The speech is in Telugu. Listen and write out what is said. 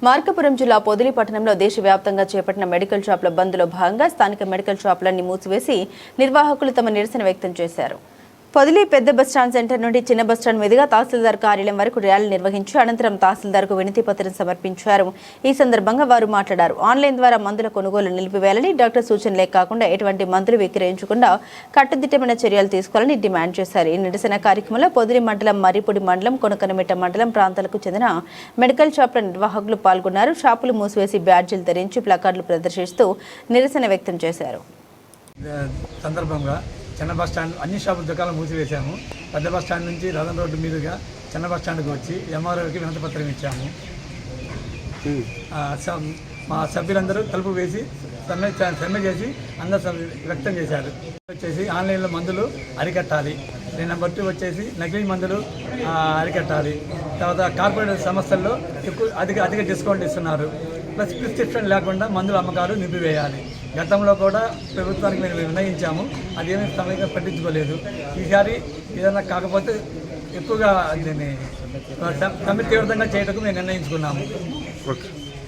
మార్కాపురం జిల్లా పొదిలి పట్టణంలో దేశవ్యాప్తంగా చేపట్టిన మెడికల్ షాపుల బంద్లో భాగంగా స్థానిక మెడికల్ షాపులన్నీ మూసివేసి నిర్వాహకులు తమ నిరసన వ్యక్తం చేశారు. పొదిలి పెద్ద బస్టాండ్ సెంటర్ నుండి చిన్న బస్టాండ్ మీదుగా తహసీల్దార్ కార్యాలయం వరకు ర్యాలీ నిర్వహించి అనంతరం తహసీల్దార్కు వినతి పత్రం సమర్పించారు. ఈ సందర్భంగా వారు మాట్లాడారు. ఆన్లైన్ ద్వారా మందుల కొనుగోలు నిలిపివేయాలని, డాక్టర్ సూచనలే కాకుండా ఎటువంటి మందులు విక్రయించకుండా కట్టుదిట్టమైన చర్యలు తీసుకోవాలని డిమాండ్ చేశారు. ఈ నిరసన కార్యక్రమంలో పొదిలి మండలం, మర్రిపూడి మండలం, కొనకనమిట్ట మండలం ప్రాంతాలకు చెందిన మెడికల్ షాపుల నిర్వాహకులు పాల్గొన్నారు. షాపులు మూసివేసి బ్యాడ్జీలు ధరించి ప్లకార్డులు ప్రదర్శిస్తూ నిరసన వ్యక్తం చేశారు. సందర్భంగా చిన్న బస్ స్టాండ్ అన్ని షాపుల దుకాణాలు మూసివేశాము. పెద్ద బస్ స్టాండ్ నుంచి రథం రోడ్డు మీదుగా చిన్న బస్ స్టాండ్కి వచ్చి ఎంఆర్ఓకి వినతి పత్రం ఇచ్చాము. మా సభ్యులందరూ తలుపు వేసి సమ్మె చేసి అందరూ వ్యక్తం చేశారు. వచ్చేసి ఆన్లైన్లో మందులు అరికట్టాలి. నెంబర్ 2 వచ్చేసి నకిలీ మందులు అరికట్టాలి. తర్వాత కార్పొరేట్ సంస్థల్లో అధిక డిస్కౌంట్ ఇస్తున్నారు. ప్లస్ ప్రిస్క్రిప్షన్ లేకుండా మందుల అమ్మకాలు నిలిపివేయాలి. గతంలో కూడా ప్రభుత్వానికి మేము నిర్ణయించాము, అదేమీ సమయంగా పట్టించుకోలేదు. ఈసారి ఏదైనా కాకపోతే ఎక్కువగా దీన్ని తీవ్రంగా చేయటకు మేము నిర్ణయించుకున్నాము.